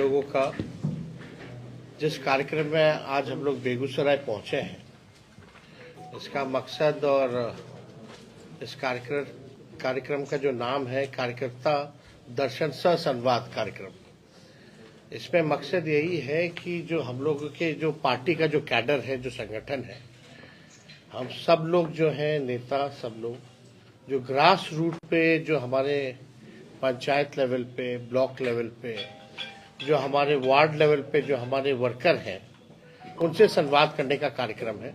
लोगों का जिस कार्यक्रम में आज हम लोग बेगूसराय पहुंचे हैं, इसका मकसद और इस कार्यक्रम का जो नाम है कार्यकर्ता दर्शन सह संवाद कार्यक्रम। इसमें मकसद यही है कि जो हम लोगों के जो पार्टी का जो कैडर है, जो संगठन है, हम सब लोग जो हैं नेता, सब लोग जो ग्रास रूट पे, जो हमारे पंचायत लेवल पे, ब्लॉक लेवल पे, जो हमारे वार्ड लेवल पे जो हमारे वर्कर हैं, उनसे संवाद करने का कार्यक्रम है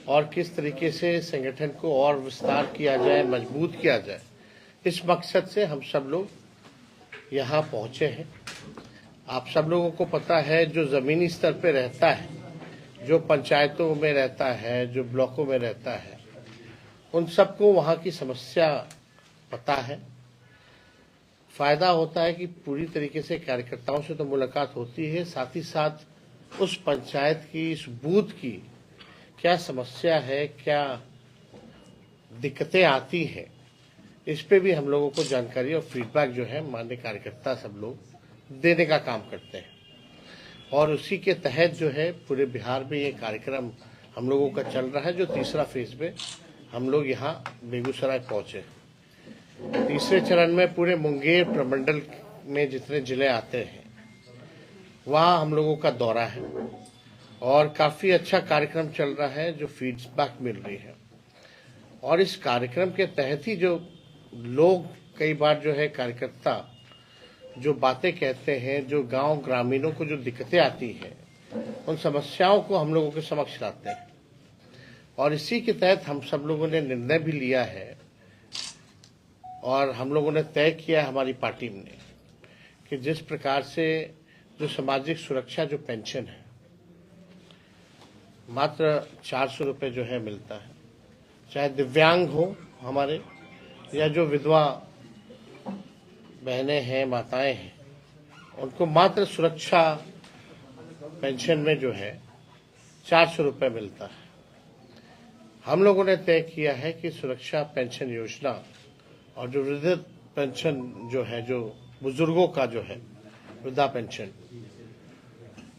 और किस तरीके से संगठन को और विस्तार किया जाए, मजबूत किया जाए, इस मकसद से हम सब लोग यहाँ पहुँचे हैं। आप सब लोगों को पता है, जो ज़मीनी स्तर पे रहता है, जो पंचायतों में रहता है, जो ब्लॉकों में रहता है, उन सबको वहाँ की समस्या पता है। फायदा होता है कि पूरी तरीके से कार्यकर्ताओं से तो मुलाकात होती है, साथ ही साथ उस पंचायत की, इस बूथ की क्या समस्या है, क्या दिक्कतें आती हैं, इस पे भी हम लोगों को जानकारी और फीडबैक जो है माननीय कार्यकर्ता सब लोग देने का काम करते हैं। और उसी के तहत जो है पूरे बिहार में ये कार्यक्रम हम लोगों का चल रहा है। जो तीसरा फेज में हम लोग यहाँ बेगूसराय पहुँचे। तीसरे चरण में पूरे मुंगेर प्रमंडल में जितने जिले आते हैं, वहाँ हम लोगों का दौरा है और काफ़ी अच्छा कार्यक्रम चल रहा है, जो फीडबैक मिल रही है। और इस कार्यक्रम के तहत ही जो लोग कई बार जो है कार्यकर्ता जो बातें कहते हैं, जो गांव ग्रामीणों को जो दिक्कतें आती हैं, उन समस्याओं को हम लोगों के समक्ष लाते हैं। और इसी के तहत हम सब लोगों ने निर्णय भी लिया है और हम लोगों ने तय किया है हमारी पार्टी में कि जिस प्रकार से जो सामाजिक सुरक्षा जो पेंशन है, मात्र 400 रुपये जो है मिलता है, चाहे दिव्यांग हो हमारे या जो विधवा बहनें हैं, माताएं हैं, उनको मात्र सुरक्षा पेंशन में जो है 400 रुपये मिलता है। हम लोगों ने तय किया है कि सुरक्षा पेंशन योजना और जो वृद्ध पेंशन जो है, जो बुजुर्गों का जो है वृद्धा पेंशन,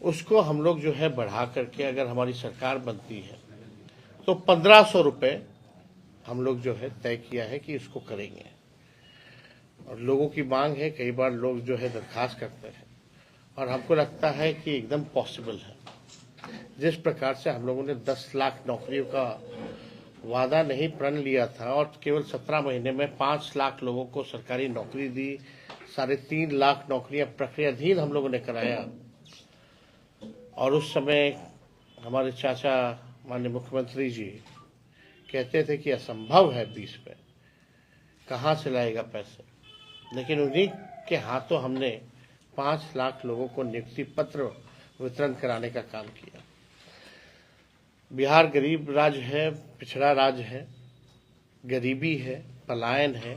उसको हम लोग जो है बढ़ा करके, अगर हमारी सरकार बनती है तो 1500 रुपये हम लोग जो है तय किया है कि इसको करेंगे। और लोगों की मांग है, कई बार लोग जो है दरखास्त करते हैं और हमको लगता है कि एकदम पॉसिबल है। जिस प्रकार से हम लोगों ने 10 लाख नौकरियों का वादा नहीं प्रण लिया था और केवल 17 महीने में 5 लाख लोगों को सरकारी नौकरी दी, 3.5 लाख नौकरियां प्रक्रियाधीन हम लोगों ने कराया। और उस समय हमारे चाचा माननीय मुख्यमंत्री जी कहते थे कि असंभव है 20 पे, कहाँ से लाएगा पैसे, लेकिन उन्हीं के हाथों हमने 5 लाख लोगों को नियुक्ति पत्र वितरण कराने का काम किया। बिहार गरीब राज्य है, पिछड़ा राज्य है, गरीबी है, पलायन है,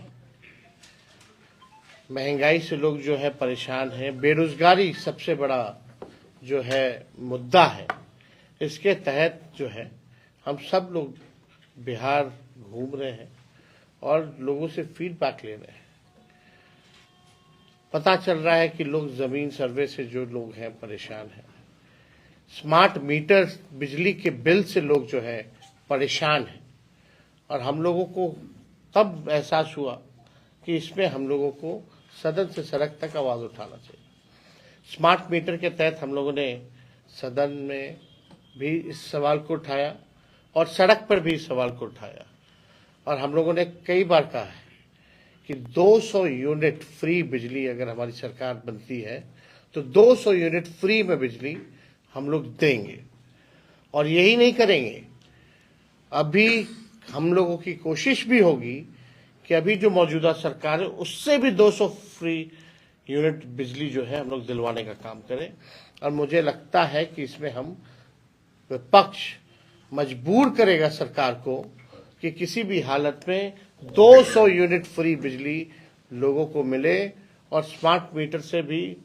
महंगाई से लोग जो है परेशान हैं, बेरोजगारी सबसे बड़ा जो है मुद्दा है। इसके तहत जो है हम सब लोग बिहार घूम रहे हैं और लोगों से फीडबैक ले रहे हैं। पता चल रहा है कि लोग जमीन सर्वे से जो लोग हैं परेशान हैं, स्मार्ट मीटर बिजली के बिल से लोग जो है परेशान हैं। और हम लोगों को तब एहसास हुआ कि इसमें हम लोगों को सदन से सड़क तक आवाज़ उठाना चाहिए। स्मार्ट मीटर के तहत हम लोगों ने सदन में भी इस सवाल को उठाया और सड़क पर भी इस सवाल को उठाया। और हम लोगों ने कई बार कहा है कि 200 यूनिट फ्री बिजली अगर हमारी सरकार बनती है तो 200 यूनिट फ्री में बिजली हम लोग देंगे। और यही नहीं करेंगे, अभी हम लोगों की कोशिश भी होगी कि अभी जो मौजूदा सरकार है उससे भी 200 फ्री यूनिट बिजली जो है हम लोग दिलवाने का काम करें। और मुझे लगता है कि इसमें हम विपक्ष मजबूर करेगा सरकार को कि किसी भी हालत में 200 यूनिट फ्री बिजली लोगों को मिले और स्मार्ट मीटर से भी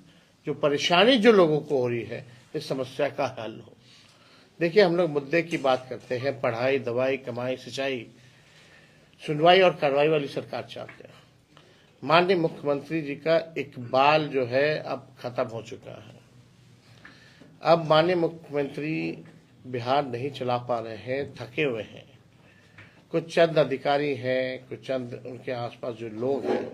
जो परेशानी जो लोगों को हो रही है, इस समस्या का हल हो। देखिए, हम लोग मुद्दे की बात करते हैं, पढ़ाई, दवाई, कमाई, सिंचाई, सुनवाई और कार्रवाई वाली सरकार चाहते हैं। माननीय मुख्यमंत्री जी का इकबाल जो है अब खत्म हो चुका है। अब माननीय मुख्यमंत्री बिहार नहीं चला पा रहे हैं, थके हुए हैं। कुछ चंद अधिकारी हैं, कुछ चंद उनके आसपास जो लोग हैं,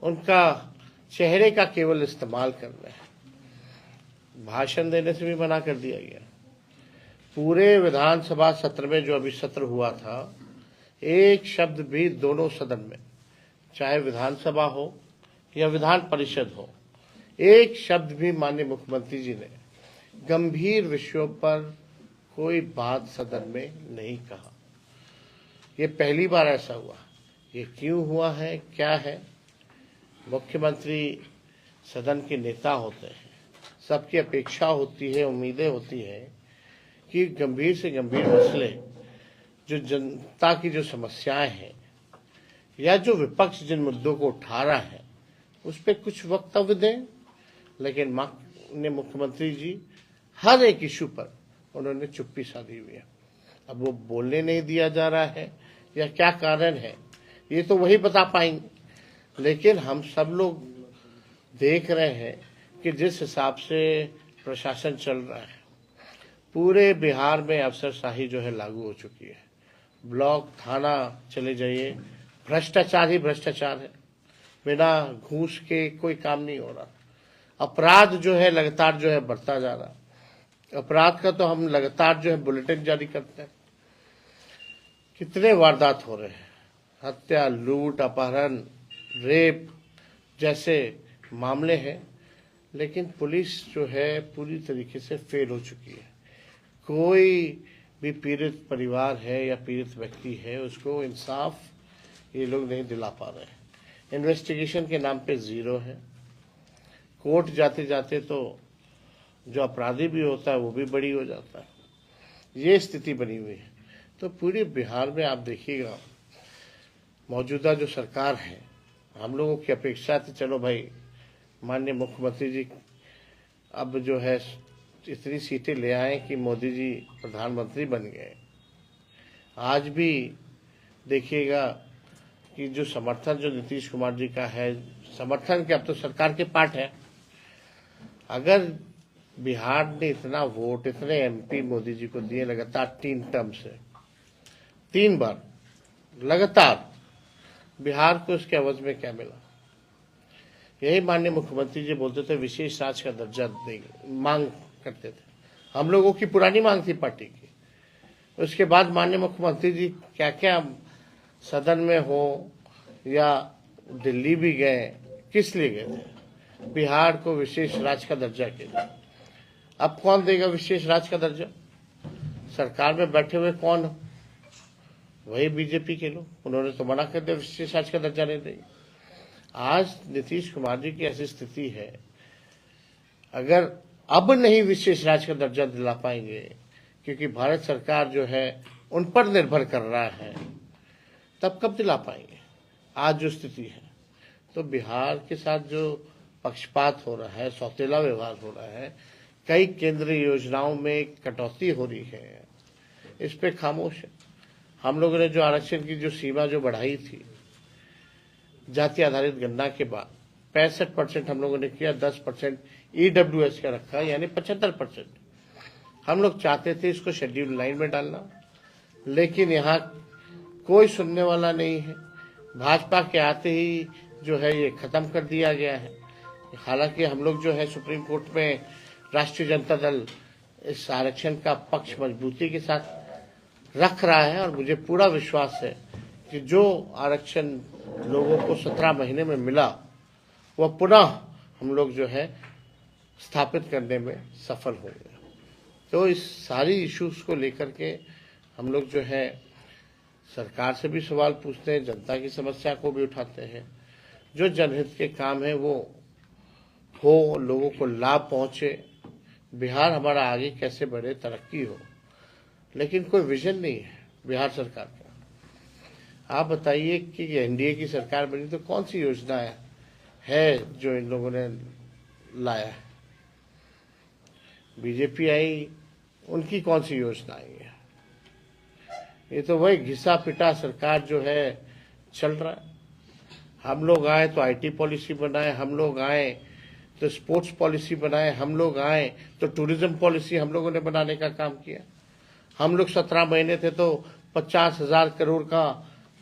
उनका चेहरे का केवल इस्तेमाल कर रहे हैं। भाषण देने से भी मना कर दिया गया। पूरे विधानसभा सत्र में जो अभी सत्र हुआ था, एक शब्द भी दोनों सदन में, चाहे विधानसभा हो या विधान परिषद हो, एक शब्द भी माननीय मुख्यमंत्री जी ने गंभीर विषयों पर कोई बात सदन में नहीं कहा। ये पहली बार ऐसा हुआ। ये क्यों हुआ है, क्या है? मुख्यमंत्री सदन के नेता होते हैं, सबकी अपेक्षा होती है, उम्मीदें होती है कि गंभीर से गंभीर मसले, जो जनता की जो समस्याएं हैं या जो विपक्ष जिन मुद्दों को उठा रहा है, उस पर कुछ वक्तव्य दें। लेकिन माननीय मुख्यमंत्री जी हर एक इशू पर उन्होंने चुप्पी साधी हुई है। अब वो बोलने नहीं दिया जा रहा है या क्या कारण है, ये तो वही बता पाएंगे। लेकिन हम सब लोग देख रहे हैं कि जिस हिसाब से प्रशासन चल रहा है, पूरे बिहार में अफसरशाही जो है लागू हो चुकी है। ब्लॉक थाना चले जाइए, भ्रष्टाचार ही भ्रष्टाचार है। बिना घूस के कोई काम नहीं हो रहा। अपराध जो है लगातार जो है बढ़ता जा रहा। अपराध का तो हम लगातार जो है बुलेटिन जारी करते हैं। कितने वारदात हो रहे हैं, हत्या, लूट, अपहरण, रेप जैसे मामले हैं, लेकिन पुलिस जो है पूरी तरीके से फेल हो चुकी है। कोई भी पीड़ित परिवार है या पीड़ित व्यक्ति है, उसको इंसाफ ये लोग नहीं दिला पा रहे हैं। इन्वेस्टिगेशन के नाम पे जीरो है। कोर्ट जाते जाते तो जो अपराधी भी होता है वो भी बड़ी हो जाता है। ये स्थिति बनी हुई है। तो पूरे बिहार में आप देखिएगा, मौजूदा जो सरकार है, हम लोगों की अपेक्षा थी चलो भाई माननीय मुख्यमंत्री जी अब जो है इतनी सीटें ले आए कि मोदी जी प्रधानमंत्री बन गए। आज भी देखिएगा कि जो समर्थन जो नीतीश कुमार जी का है, समर्थन के अब तो सरकार के पार्ट है। अगर बिहार ने इतना वोट, इतने एमपी मोदी जी को दिए लगातार 3 टर्म से, 3 बार लगातार, बिहार को इसके एवज में क्या मिला? यही माननीय मुख्यमंत्री जी बोलते थे विशेष राज्य का दर्जा देंगे, मांग करते थे। हम लोगों की पुरानी मांग थी पार्टी की। उसके बाद माननीय मुख्यमंत्री जी क्या क्या सदन में हो या दिल्ली भी गए, किस लिए गए थे? बिहार को विशेष राज्य का दर्जा के लिए। अब कौन देगा विशेष राज्य का दर्जा? सरकार में बैठे हुए कौन हो? वही बीजेपी के लोग। उन्होंने तो मना कर दिया, विशेष राज्य का दर्जा नहीं देंगे। आज नीतीश कुमार जी की ऐसी स्थिति है, अगर अब नहीं विशेष राज्य का दर्जा दिला पाएंगे, क्योंकि भारत सरकार जो है उन पर निर्भर कर रहा है, तब कब दिला पाएंगे? आज जो स्थिति है, तो बिहार के साथ जो पक्षपात हो रहा है, सौतेला व्यवहार हो रहा है, कई केंद्रीय योजनाओं में कटौती हो रही है, इस पे खामोश है। हम लोगों ने जो आरक्षण की जो सीमा जो बढ़ाई थी जाति आधारित गणना के बाद 65% हम लोगों ने किया, 10% EWS का रखा, यानी 75%। हम लोग चाहते थे इसको शेड्यूल 9 में डालना, लेकिन यहाँ कोई सुनने वाला नहीं है। भाजपा के आते ही जो है ये खत्म कर दिया गया है। हालांकि हम लोग जो है सुप्रीम कोर्ट में राष्ट्रीय जनता दल इस आरक्षण का पक्ष मजबूती के साथ रख रहा है, और मुझे पूरा विश्वास है कि जो आरक्षण लोगों को 17 महीने में मिला, वह पुनः हम लोग जो है स्थापित करने में सफल होंगे। तो इस सारी इश्यूज को लेकर के हम लोग जो है सरकार से भी सवाल पूछते हैं, जनता की समस्या को भी उठाते हैं। जो जनहित के काम है वो हो, लोगों को लाभ पहुंचे, बिहार हमारा आगे कैसे बढ़े, तरक्की हो, लेकिन कोई विजन नहीं है बिहार सरकार का। आप बताइए कि एनडीए की सरकार बनी तो कौन सी योजना है जो इन लोगों ने लाया है? बीजेपी आई, उनकी कौन सी योजना आई है? ये तो वही घिसा पिटा सरकार जो है चल रहा है। हम लोग आए तो आईटी पॉलिसी बनाए, हम लोग आए तो स्पोर्ट्स पॉलिसी बनाए, हम लोग आए तो टूरिज्म पॉलिसी हम लोगों ने बनाने का काम किया। हम लोग 17 महीने थे तो 50,000 करोड़ का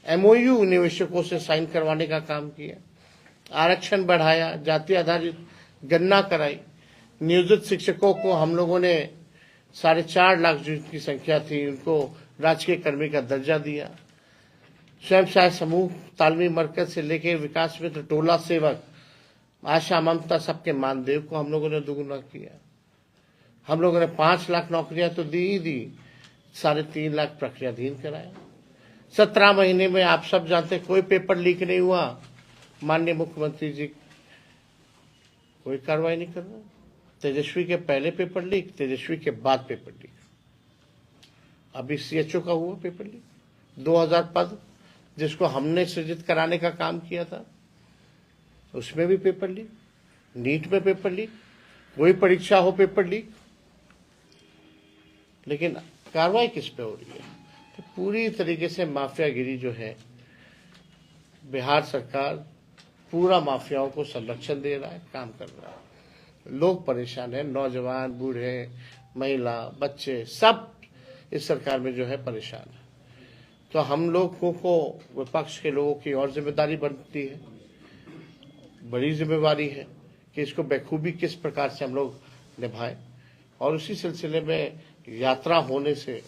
एमओयू निवेशकों से साइन करवाने का काम किया। आरक्षण बढ़ाया, जाति आधारित गणना कराई, नियोजित शिक्षकों को हम लोगों ने 4.5 लाख जिनकी संख्या थी उनको राजकीय कर्मी का दर्जा दिया। स्वयं सहायता समूह, तालमी मरकज से लेकर विकास मित्र, टोला सेवक, आशा, ममता, सबके मानदेव को हम लोगों ने दुगुना किया। हम लोगों ने 5 लाख नौकरियां तो दी ही दी, 3.5 लाख प्रक्रियाधीन कराया। 17 महीने में आप सब जानते कोई पेपर लीक नहीं हुआ। माननीय मुख्यमंत्री जी कोई कार्रवाई नहीं कर रहे। तेजस्वी के पहले पेपर लीक, तेजस्वी के बाद पेपर लीक, अभी सीएचओ का हुआ पेपर लीक। 2000 पद जिसको हमने सृजित कराने का काम किया था उसमें भी पेपर लीक, नीट में पेपर लीक, कोई परीक्षा हो पेपर लीक, लेकिन कार्रवाई किस पे हो रही है? तो पूरी तरीके से माफियागिरी जो है, बिहार सरकार पूरा माफियाओं को संरक्षण दे रहा है, काम कर रहा है। लोग परेशान हैं, नौजवान, बूढ़े, महिला, बच्चे सब इस सरकार में जो है परेशान है। तो हम लोगों को, विपक्ष के लोगों की और जिम्मेदारी बनती है, बड़ी जिम्मेवारी है कि इसको बखूबी किस प्रकार से हम लोग निभाएं। और उसी सिलसिले में यात्रा होने से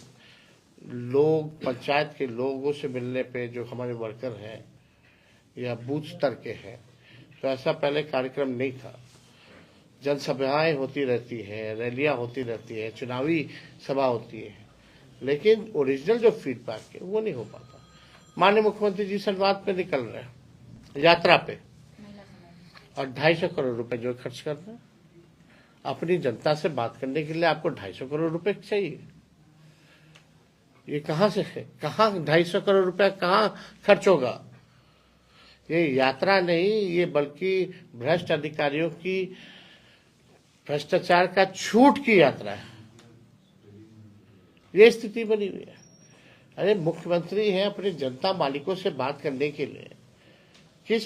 लोग, पंचायत के लोगों से मिलने पे जो हमारे वर्कर हैं या बूथ स्तर के हैं, तो ऐसा पहले कार्यक्रम नहीं था। जनसभाएं होती रहती है, रैलियां होती रहती है, चुनावी सभा होती है, लेकिन ओरिजिनल जो फीडबैक है वो नहीं हो पाता। माननीय मुख्यमंत्री जी संवाद पे निकल रहे हैं, यात्रा पे, और 250 करोड़ रुपए जो खर्च कर रहे हैं अपनी जनता से बात करने के लिए, आपको 250 करोड़ रुपए चाहिए। ये कहां से है? कहां 250 करोड़ रुपया कहां खर्च होगा? ये यात्रा नहीं, ये बल्कि भ्रष्ट अधिकारियों की, भ्रष्टाचार का छूट की यात्रा है। ये स्थिति बनी हुई है। अरे मुख्यमंत्री हैं, अपनी जनता मालिकों से बात करने के लिए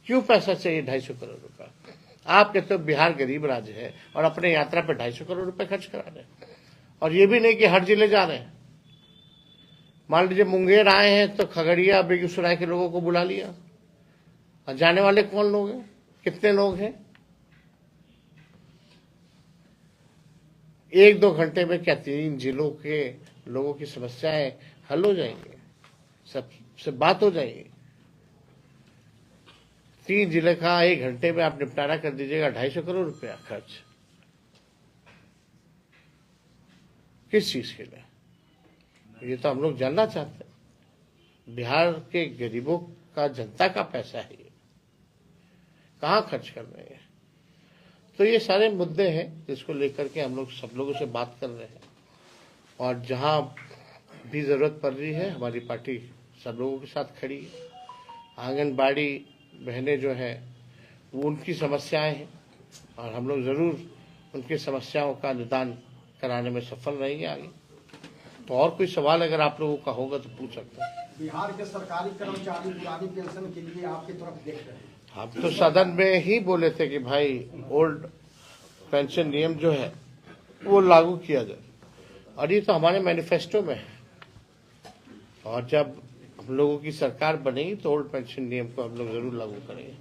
क्यों पैसा चाहिए 250 करोड़ रुपया? आप कहते हो बिहार गरीब राज्य है और अपने यात्रा पे 250 करोड़ रुपए खर्च करा रहे हैं, और ये भी नहीं कि हर जिले जा रहे हैं। मान लीजिए मुंगेर आए हैं तो खगड़िया, बेगूसराय के लोगों को बुला लिया, और जाने वाले कौन लोग हैं, कितने लोग हैं? 1-2 घंटे में क्या 3 जिलों के लोगों की समस्याएं हल हो जाएंगे, सबसे बात हो जाएगी। 3 जिले का 1 घंटे में आप निपटारा कर दीजिएगा, 250 करोड़ रुपया खर्च किस चीज के लिए? ये तो हम लोग जानना चाहते हैं। बिहार के गरीबों का, जनता का पैसा है, ये कहां खर्च कर रहे हैं? तो ये सारे मुद्दे हैं जिसको लेकर के हम लोग सब लोगों से बात कर रहे हैं, और जहां भी जरूरत पड़ रही है हमारी पार्टी सब लोगों के साथ खड़ी है। आंगनबाड़ी बहनें जो हैं वो उनकी समस्याएं हैं, और हम लोग जरूर उनकी समस्याओं का निदान कराने में सफल रहेंगे आगे। तो और कोई सवाल अगर आप लोगों का होगा तो पूछ सकते हैं। बिहार के सरकारी कर्मचारी पुरानी पेंशन के लिए आपकी तरफ देख रहे हैं। हम तो सदन में ही बोले थे कि भाई ओल्ड पेंशन नियम जो है वो लागू किया जाए, और ये तो हमारे मैनिफेस्टो में है, और जब हम लोगों की सरकार बनेगी तो ओल्ड पेंशन नियम को हम लोग जरूर लागू करेंगे।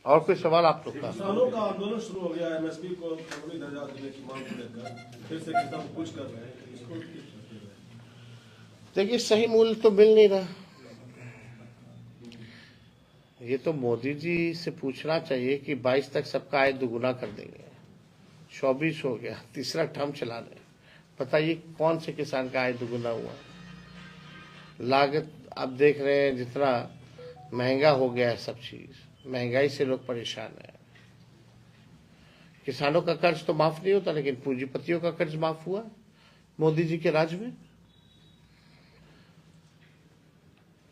और कोई सवाल आप लोग का? किसानों का आंदोलन शुरू हो गया, एमएसपी को कानूनी दर्जा देने की मांग को लेकर फिर से किसान कुछ कर रहे हैं, इसको देखिए सही मूल्य तो मिल नहीं रहा। ये तो मोदी जी से पूछना चाहिए कि 22 तक सबका आय दुगुना कर देंगे, 24 हो गया, तीसरा टर्म चला रहे, बताइए कौन से किसान का आय दुगुना हुआ? लागत आप देख रहे हैं, जितना महंगा हो गया है सब चीज, महंगाई से लोग परेशान हैं। किसानों का कर्ज तो माफ नहीं होता, लेकिन पूंजीपतियों का कर्ज माफ हुआ मोदी जी के राज में।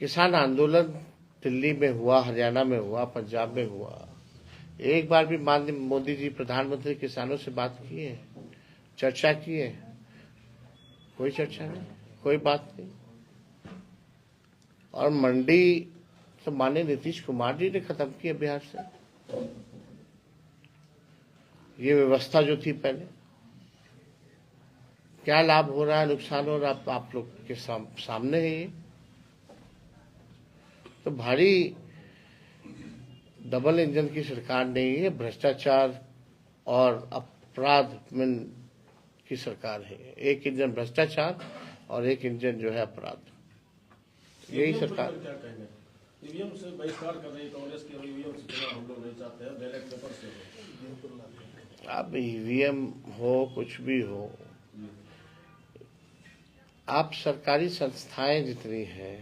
किसान आंदोलन दिल्ली में हुआ, हरियाणा में हुआ, पंजाब में हुआ, एक बार भी माननीय मोदी जी प्रधानमंत्री किसानों से बात किए, चर्चा किए? कोई चर्चा नहीं, कोई बात नहीं। और मंडी तो माननीय नीतीश कुमार जी ने खत्म किया बिहार से। ये व्यवस्था जो थी पहले, क्या लाभ हो रहा है, नुकसान हो रहा है, आप लोग के सामने है। ये तो भारी डबल इंजन की सरकार नहीं है, भ्रष्टाचार और अपराध में की सरकार है। एक इंजन भ्रष्टाचार और एक इंजन जो है अपराध, यही सरकार। क्या कहना है? ईवीएम से बहिष्कार कर रही है कांग्रेस की, ईवीएम से चुनाव हम लोग नहीं चाहते हैं, बैलेट पेपर से हो। अब ईवीएम हो कुछ भी हो, आप सरकारी संस्थाएं जितनी हैं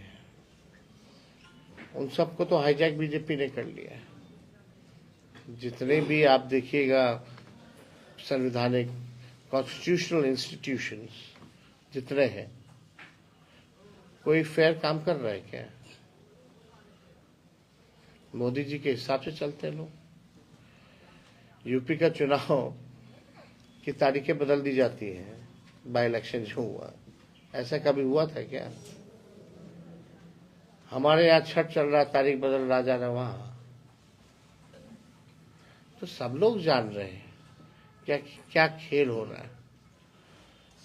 उन सबको तो हाईजैक बीजेपी ने कर लिया है। जितने भी आप देखिएगा संवैधानिक कॉन्स्टिट्यूशनल इंस्टीट्यूशंस जितने हैं, कोई फेयर काम कर रहा है क्या? मोदी जी के हिसाब से चलते हैं लोग। यूपी का चुनाव की तारीखें बदल दी जाती हैं, बाई इलेक्शन जो हुआ, ऐसा कभी हुआ था क्या? हमारे यहाँ छठ चल रहा, तारीख बदल रहा, जाना वहां। तो सब लोग जान रहे हैं क्या क्या खेल हो रहा है।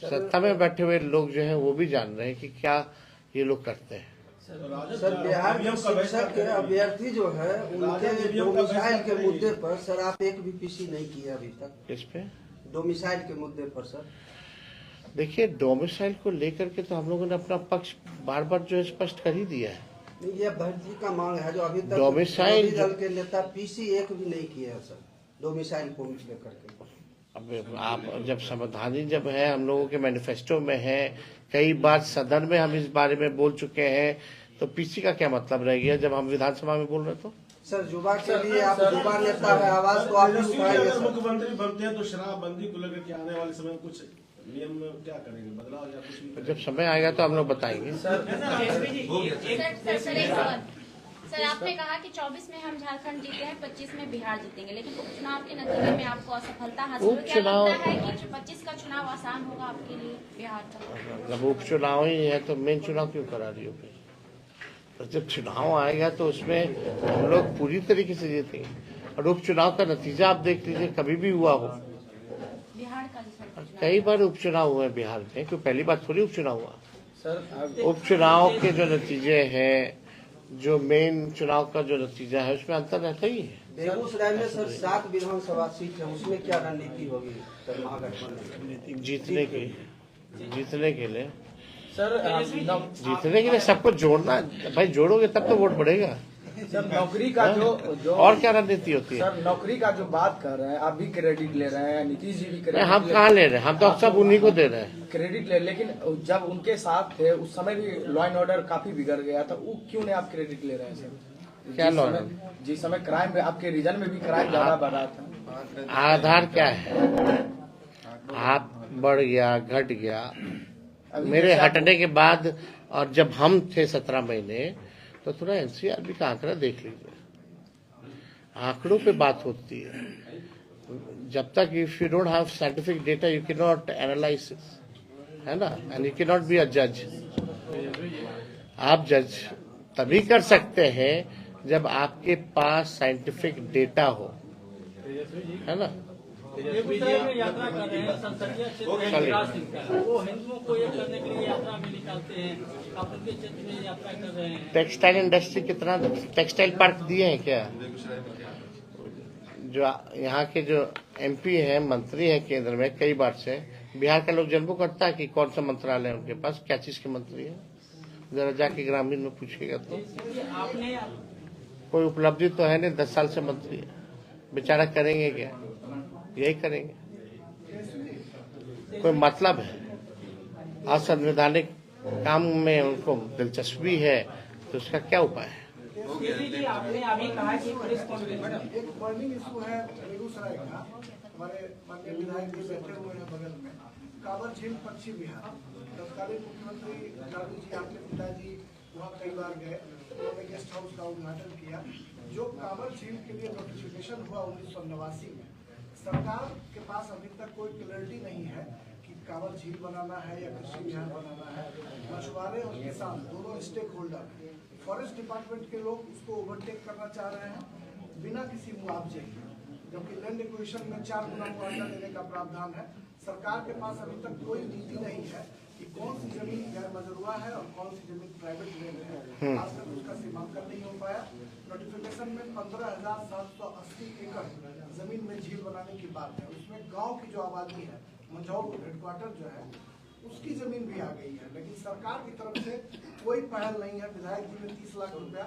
सत्ता में बैठे हुए लोग जो हैं वो भी जान रहे हैं कि क्या ये लोग करते हैं। सर बिहार के शिक्षक के अभ्यर्थी जो है उनके डोमिसाइल के मुद्दे पर सर आप एक भी पीसी नहीं किए अभी तक। किस पे? डोमिसाइल के मुद्दे पर सर। देखिए, डोमिसाइल को लेकर के तो हम लोगों ने अपना पक्ष बार बार जो है स्पष्ट कर ही दिया है। ये भर्ती का मांग है जो अभी तक डोमिसाइल विरोधी दल के नेता पीसी एक भी नहीं किए हैं सर, डोमिसाइल को लेकर के। अब आप जब संवैधानिक जब है, हम लोगों के मैनिफेस्टो में है, कई बार सदन में हम इस बारे में बोल चुके हैं, तो पीसी का क्या मतलब रह गया जब हम विधानसभा में बोल रहे तो? सर युवा के लिए आप युवा नेता है, आवाज तो आप ही उठाएंगे सर। मुख्यमंत्री बनते हैं तो शराबबंदी को लेकर के आने वाले समय में कुछ नियम में क्या करेंगे, बदलाव या कुछ भी? जब समय आएगा तो हम लोग बताएंगे। सर आपने कहा कि 24 में हम झारखंड जीते हैं, 25 में बिहार जीतेंगे, लेकिन उपचुनाव के नतीजे में आपको असफलता हासिल हुई। क्या लगता है कि 25 का चुनाव आसान होगा आपके लिए बिहार का? जब उपचुनाव ही है तो मेन चुनाव क्यों करा रही हो? तो जब चुनाव आएगा तो उसमें हम लोग पूरी तरीके से जीतेंगे। और उपचुनाव का नतीजा आप देख लीजिए, कभी भी हुआ हो बिहार का कई बार उपचुनाव हुए बिहार में, क्यों पहली बार थोड़ी उपचुनाव हुआ। उपचुनाव के जो नतीजे हैं, जो मेन चुनाव का जो नतीजा है, उसमें अंतर रहता ही है। बेगूसराय में सर 7 विधानसभा सीट है, उसमें क्या रणनीति होगी सर महागठबंधन जीतने के लिए? सर जीतने के लिए सबको जोड़ना भाई, जोड़ोगे तब तो वोट बढ़ेगा। सर नौकरी का जो और क्या रणनीति होती है? सर नौकरी का जो बात कर रहे हैं, आप भी क्रेडिट ले रहे हैं, नीतीश जी भी क्रेडिट हम कहाँ ले रहे हैं? हम तो सब उन्हीं को दे रहे हैं क्रेडिट ले। लेकिन जब उनके साथ थे उस समय भी लॉ एंड ऑर्डर काफी बिगड़ गया था, वो क्यों नहीं आप क्रेडिट ले रहे हैं सर? क्या लॉ? जिस समय क्राइम आपके रीजन में भी क्राइम ज्यादा बढ़ रहा था। आधार क्या है? आप बढ़ गया, घट गया। मेरे हटने के बाद और जब हम थे 17 महीने, तो थोड़ा एनसीआरबी का आंकड़ा देख लीजिए। आंकड़ों पे बात होती है। जब तक if you don't have scientific data you can not analyse, है ना, and you can not be a जज। आप जज तभी कर सकते हैं जब आपके पास साइंटिफिक डेटा हो, है ना। यात्रा कर रहे हैं, संसदीय क्षेत्र में वो हिंदुओं को एक करने के लिए यात्रा में निकालते हैं, आप उनके क्षेत्र में यात्रा कर रहे हैं। टेक्सटाइल इंडस्ट्री कितना टेक्सटाइल पार्क दिए हैं क्या? जो यहाँ के जो एमपी हैं, मंत्री हैं केंद्र में कई बार से, बिहार का लोग जन्म करता है कि कौन सा मंत्रालय है उनके पास, क्या चीज के मंत्री है? जरा जाके ग्रामीण में पूछिएगा तो आपने कोई उपलब्धि तो है नहीं। 10 साल से मंत्री है, बेचारा करेंगे क्या? यही करेंगे। कोई मतलब है? असंवैधानिक काम में उनको दिलचस्पी है तो उसका क्या उपाय है? आपने अभी कहा कि पुलिस एक बर्निंग इशू है बेगूसराय का, हमारे माननीय विधायक जी बैठे हुए हैं बगल में, कांवर झील पश्चिम बिहार। तत्कालीन मुख्यमंत्री लालू जी, आपके पिताजी वहाँ कई बार गए, उन्होंने गेस्ट हाउस का उद्घाटन किया। जो कांवर झील के लिए नोटिफिकेशन हुआ 1989 में, सरकार के पास अभी तक कोई क्लैरिटी नहीं है कि कांवर झील बनाना है या कृषि विहार बनाना है, मछुआरे और किसान दोनों स्टेक होल्डर हैं। फॉरेस्ट डिपार्टमेंट के लोग उसको ओवरटेक करना चाह रहे हैं बिना किसी मुआवजे के, जबकि लैंड एक्विजिशन में 4 गुना मुआवजा देने का प्रावधान है। सरकार के पास अभी तक कोई नीति नहीं है कि कौन सी जमीन गैर मजरूआ है और कौन सी जमीन प्राइवेट लैंड है। आज तक उसका सीमांकन नहीं हो पाया। नोटिफिकेशन में 15,780 एकड़ जमीन में झील बनाने की बात है। उसमें गांव की जो आबादी है, मंझौल हेडक्वार्टर जो है, उसकी जमीन भी आ गई है, लेकिन सरकार की तरफ से कोई पहल नहीं है। विधायक जी ने 30 लाख रुपया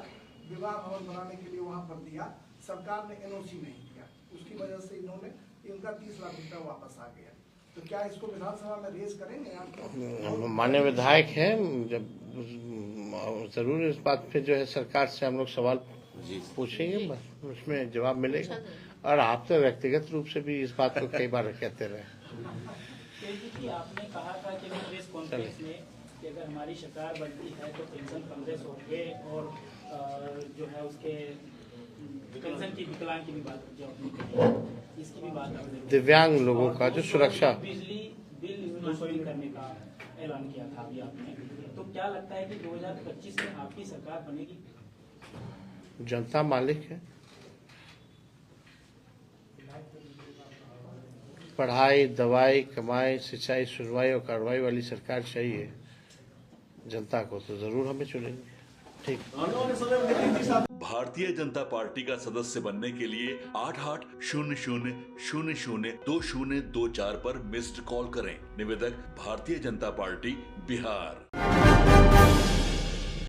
विवाह भवन बनाने के लिए वहां पर दिया, सरकार ने एनओसी नहीं दिया, उसकी वजह से इनका 30 लाख रुपया वापस आ गया। तो क्या इसको विधानसभा में रेज करेंगे आप? माननीय विधायक हैं, जब जरूर इस बात पे जो है सरकार से हम लोग सवाल पूछेंगे, बस उसमें जवाब मिलेगा। और आप तो व्यक्तिगत रूप से भी इस बात को कई बार कहते रहे। कि आपने कहा था कि प्रेस कॉन्फ्रेंस में कि अगर हमारी सरकार बनती है तो पेंशन 1500 होंगे और जो है उसके पेंशन की विकलांग की भी बात जो आपने इसकी भी बात आपने दिव्यांग लोगों का जो सुरक्षा, बिजली बिल इंस्टॉलिंग करने का ऐलान किया था अभी आपने, तो क्या लगता है कि 2025 में आपकी सरकार बनेगी? जनता मालिक है। पढ़ाई, दवाई, कमाई, सिंचाई, सुनवाई और कार्रवाई वाली सरकार चाहिए जनता को, तो जरूर हमें चुनेंगे। ठीक। भारतीय जनता पार्टी का सदस्य बनने के लिए 8800002024 पर मिस्ड कॉल करें। निवेदक भारतीय जनता पार्टी बिहार।